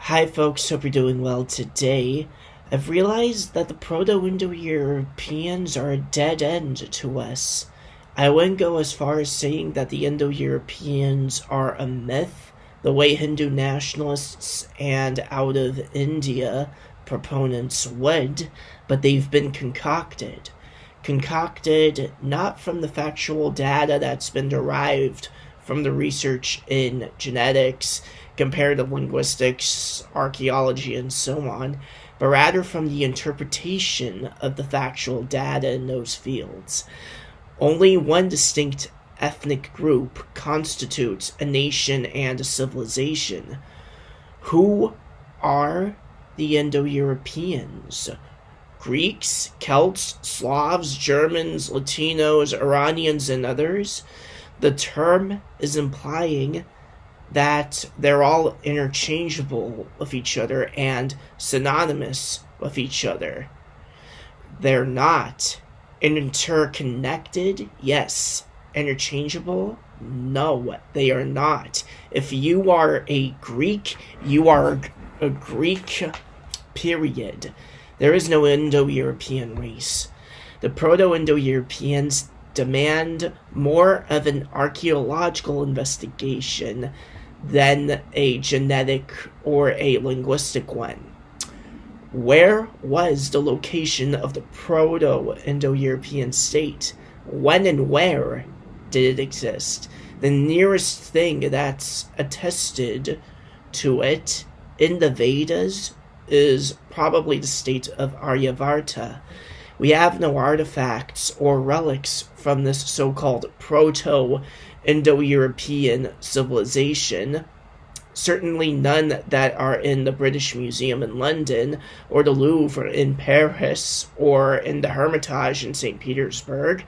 Hi folks, hope you're doing well today. I've realized that the Proto-Indo-Europeans are a dead end to us. I wouldn't go as far as saying that the Indo-Europeans are a myth, the way Hindu nationalists and out of India proponents would, but they've been concocted. Concocted not from the factual data that's been derived from the research in genetics, comparative linguistics, archaeology, and so on, but rather from the interpretation of the factual data in those fields. Only one distinct ethnic group constitutes a nation and a civilization. Who are the Indo-Europeans? Greeks, Celts, Slavs, Germans, Latinos, Iranians, and others? The term is implying that they're all interchangeable with each other and synonymous with each other. They're not. Interconnected? Yes. Interchangeable? No, they are not. If you are a Greek, you are a Greek, period. There is no Indo-European race. The Proto-Indo-Europeans demand more of an archaeological investigation than a genetic or a linguistic one. Where was the location of the Proto-Indo-European state? When and where did it exist? The nearest thing that's attested to it in the Vedas is probably the state of Aryavarta. We have no artifacts or relics from this so-called Proto-Indo-European civilization. Certainly none that are in the British Museum in London, or the Louvre in Paris, or in the Hermitage in St. Petersburg.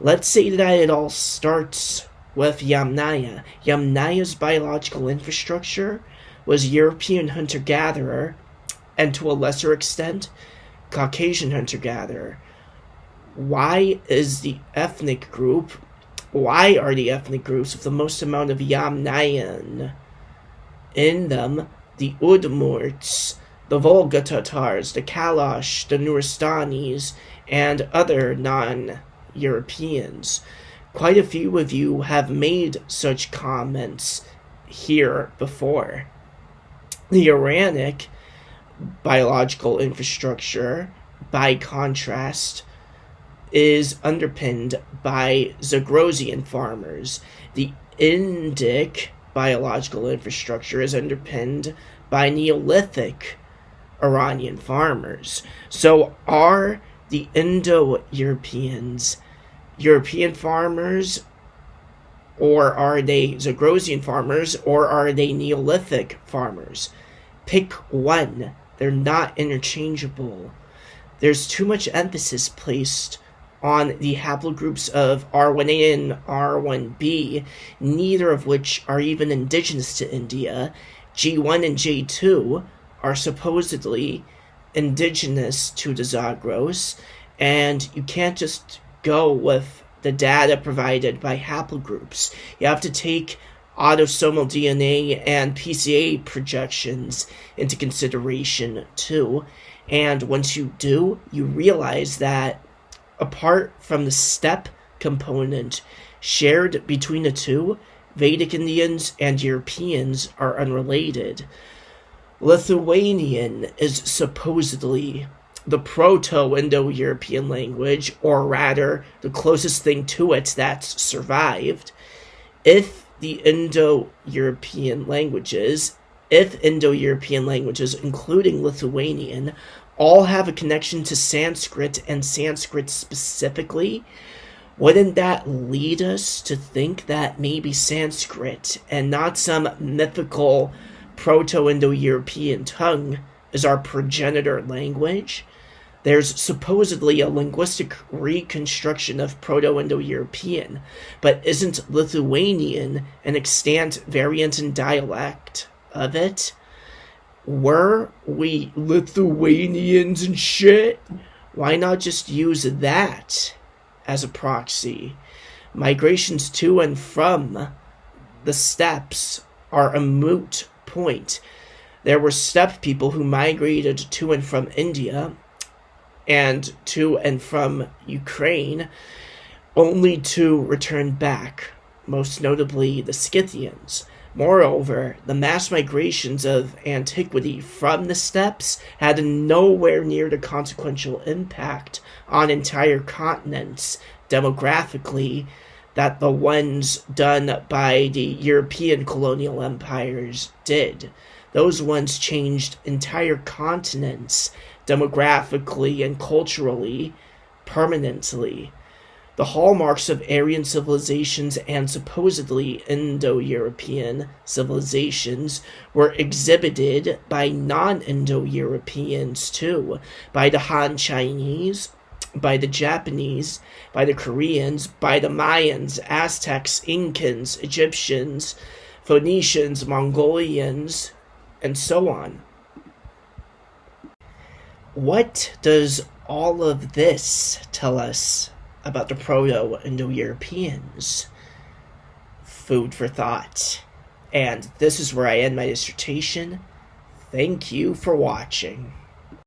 Let's say that it all starts with Yamnaya. Yamnaya's biological infrastructure was European hunter-gatherer, and to a lesser extent, Caucasian hunter-gatherer. Why are the ethnic groups with the most amount of Yamnayan in them the Udmurts, the Volga Tatars, the Kalash, the Nuristanis, and other non-Europeans? Quite a few of you have made such comments here before. The Iranic biological infrastructure, by contrast, is underpinned by Zagrosian farmers. The Indic biological infrastructure is underpinned by Neolithic Iranian farmers. So are the Indo-Europeans European farmers, or are they Zagrosian farmers, or are they Neolithic farmers? Pick one. They're not interchangeable. There's too much emphasis placed on the haplogroups of R1A and R1B, neither of which are even indigenous to India. G1 and J2 are supposedly indigenous to the Zagros, and you can't just go with the data provided by haplogroups. You have to take autosomal DNA and PCA projections into consideration too. And once you do, you realize that apart from the steppe component shared between the two, Vedic Indians and Europeans are unrelated. Lithuanian is supposedly the Proto-Indo-European language, or rather, the closest thing to it that's survived. If Indo-European languages, including Lithuanian, all have a connection to Sanskrit, and Sanskrit specifically, wouldn't that lead us to think that maybe Sanskrit, and not some mythical Proto-Indo-European tongue, is our progenitor language? There's supposedly a linguistic reconstruction of Proto-Indo-European, but isn't Lithuanian an extant variant and dialect of it? Were we Lithuanians and shit? Why not just use that as a proxy? Migrations to and from the steppes are a moot point. There were steppe people who migrated to and from India and to and from Ukraine, only to return back, most notably the Scythians. Moreover, the mass migrations of antiquity from the steppes had nowhere near the consequential impact on entire continents demographically that the ones done by the European colonial empires did. Those ones changed entire continents demographically and culturally, permanently. The hallmarks of Aryan civilizations and supposedly Indo-European civilizations were exhibited by non-Indo-Europeans too, by the Han Chinese, by the Japanese, by the Koreans, by the Mayans, Aztecs, Incans, Egyptians, Phoenicians, Mongolians, and so on. What does all of this tell us about the Proto-Indo-Europeans? Food for thought. And this is where I end my dissertation. Thank you for watching.